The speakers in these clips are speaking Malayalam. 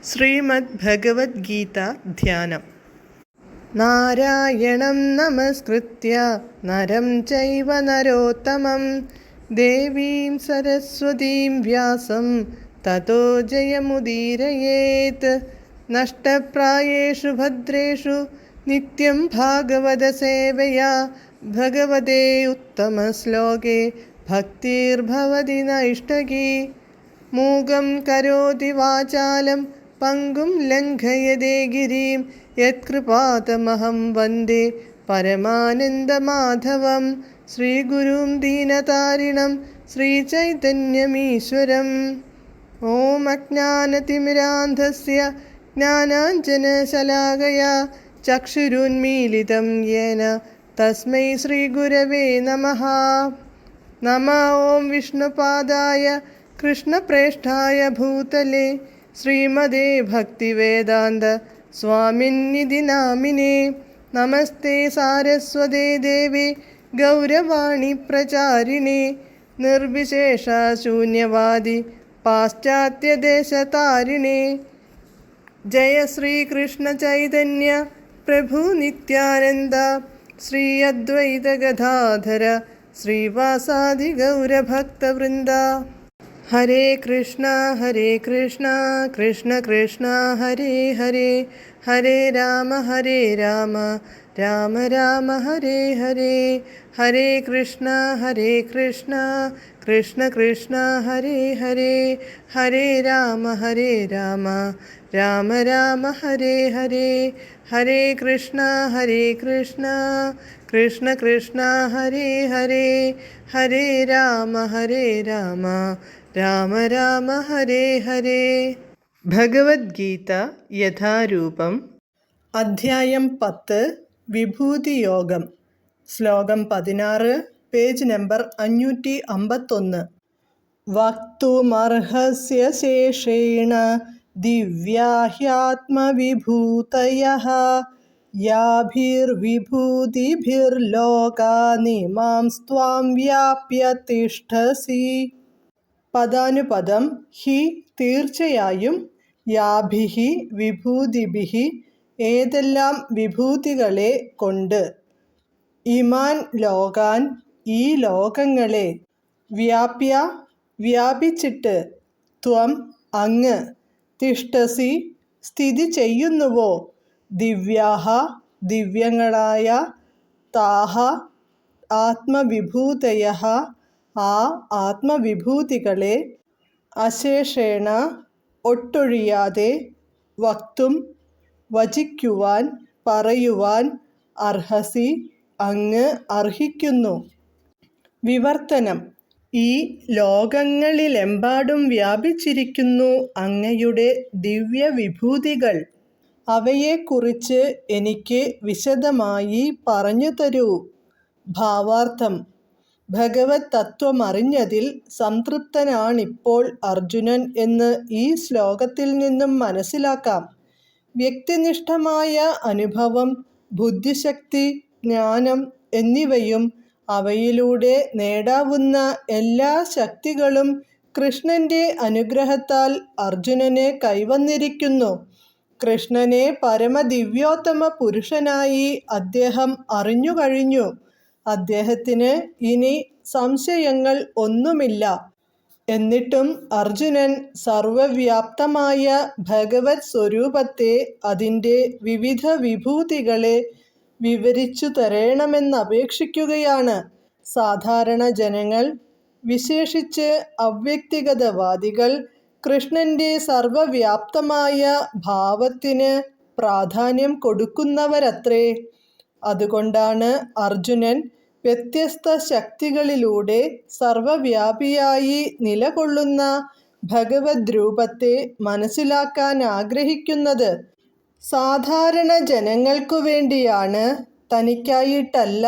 ശ്രീമദ് ഭഗവത്ഗീത ധ്യാനം. നാരായണം നമസ്കൃത്യ നരം ചൈവ നരോത്തമം ദേവീം സരസ്വതീം വ്യാസം തതോ ജയമുദീരയേത്. നഷ്ടപ്രായേഷു ഭദ്രേഷു നിത്യം ഭാഗവത സേവയാ ഭഗവതേ ഉത്തമശ്ലോകേ ഭക്തിർഭവതി നൈഷ്ടകീ. മൂകം കരോതി വാചാലം പങ്കും ലംഘയതേ ഗിരിം യത്കൃപാതമഹം വന്ദേ പരമാനന്ദമാധവം. ശ്രീഗുരും ദീനതാരിണം ശ്രീചൈതന്യമീശ്വരം. ഓം അജ്ഞാനതിമിരാന്ധസ്യ ജ്ഞാനാഞ്ജനശലാകയാ ചക്ഷുരുന്മീലിതം യേന തസ്മൈ ശ്രീഗുരവേ നമഃ. നമഃ ഓം വിഷ്ണുപാദായ കൃഷ്ണപ്രേഷ്ഠായ ഭൂതലേ ശ്രീമദേ ഭക്തിവേദാന്ത സ്വാമിന്നിധി നാമിനേ. നമസ്തേ സാരസ്വതേ ദേവേ ഗൗരവാണി പ്രചാരിണേ നിർവിശേഷ ശൂന്യവാദി പാശ്ചാത്യദേശതാരിണേ. ജയ ശ്രീകൃഷ്ണ ചൈതന്യ പ്രഭു നിത്യാനന്ദ ശ്രീ അദ്വൈത ഗദാധര ശ്രീവാസാദി ഗൗരഭക്തവൃന്ദ. ഹരേ കൃഷ്ണ കൃഷ്ണ കൃഷ്ണ ഹരേ ഹരേ, ഹരേ രാമ രാമ രാമ ഹരേ ഹരേ. ഹരേ കൃഷ്ണ കൃഷ്ണ കൃഷ്ണ ഹരേ ഹരേ, ഹരേ രാമ രാമ രാമ ഹരേ ഹരേ. ഹരേ കൃഷ്ണ കൃഷ്ണ കൃഷ്ണ ഹരേ ഹരേ, ഹരേ രാമ രാമ രാമ ഹരേ ഹരേ. ഭഗവത്ഗീത യഥാരൂപം. അധ്യായം 10 വിഭൂതിയോഗം. ശ്ലോകം 16, പേജ് നമ്പർ 551. വക്തുമർഹസ്യ ശേഷേണ ദിവ്യാഹ്യാത്മവിഭൂതയഃ യാഭിർവിഭൂതിഭിർലോകാനിമാംസ്ത്വാം വ്യാപ്യ തിഷ്ഠസി. പദാനുപദം. ഹി തീർച്ചയായും, യാഭിഹി വിഭൂതിഭിഹി ഏതെല്ലാം വിഭൂതികളെ കൊണ്ട്, ഇമാൻ ലോകാൻ ഈ ലോകങ്ങളെ, വ്യാപ്യ വ്യാപിച്ചിട്ട്, ത്വം അങ്ങ്, തിഷ്ഠസി സ്ഥിതി ചെയ്യുന്നുവോ, ദിവ്യാഹ ദിവ്യങ്ങളായ, താഹ ആത്മവിഭൂതയഃ ആ ആത്മവിഭൂതികളെ, അശേഷേണ ഒട്ടൊഴിയാതെ, വക്തും വചിക്കുവാൻ പറയുവാൻ, അർഹസി അങ്ങ് അർഹിക്കുന്നു. വിവർത്തനം. ഈ ലോകങ്ങളിലെമ്പാടും വ്യാപിച്ചിരിക്കുന്നു അങ്ങയുടെ ദിവ്യവിഭൂതികൾ. അവയെക്കുറിച്ച് എനിക്ക് വിശദമായി പറഞ്ഞു തരൂ. ഭാവാർത്ഥം. ഭഗവത് തത്വമറിഞ്ഞതിൽ സംതൃപ്തനാണിപ്പോൾ അർജുനൻ എന്ന് ഈ ശ്ലോകത്തിൽ നിന്നും മനസ്സിലാക്കാം. വ്യക്തിനിഷ്ഠമായ അനുഭവം, ബുദ്ധിശക്തി, ജ്ഞാനം എന്നിവയും അവയിലൂടെ നേടാവുന്ന എല്ലാ ശക്തികളും കൃഷ്ണന്റെ അനുഗ്രഹത്താൽ അർജുനന് കൈവന്നിരിക്കുന്നു. കൃഷ്ണനെ പരമദിവ്യോത്തമ പുരുഷനായി അദ്ദേഹം അറിഞ്ഞുകഴിഞ്ഞു. അദ്ദേഹത്തിന് ഇനി സംശയങ്ങൾ ഒന്നുമില്ല. എന്നിട്ടും അർജുനൻ സർവവ്യാപ്തമായ ഭഗവത് സ്വരൂപത്തെ, അതിൻ്റെ വിവിധ വിഭൂതികളെ വിവരിച്ചു തരണമെന്നപേക്ഷിക്കുകയാണ്. സാധാരണ ജനങ്ങൾ, വിശേഷിച്ച് അവ്യക്തിഗതവാദികൾ, കൃഷ്ണന്റെ സർവവ്യാപ്തമായ ഭാവത്തിന് പ്രാധാന്യം കൊടുക്കുന്നവരത്രേ. അതുകൊണ്ടാണ് അർജുനൻ വ്യത്യസ്ത ശക്തികളിലൂടെ സർവവ്യാപിയായി നിലകൊള്ളുന്ന ഭഗവത് രൂപത്തെ മനസ്സിലാക്കാൻ ആഗ്രഹിക്കുന്നത്. സാധാരണ ജനങ്ങൾക്കു വേണ്ടിയാണ്, തനിക്കായിട്ടല്ല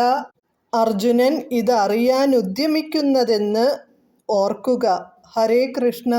അർജുനൻ ഇതറിയാനുദ്യമിക്കുന്നതെന്ന് ഓർക്കുക. ഹരേ കൃഷ്ണ.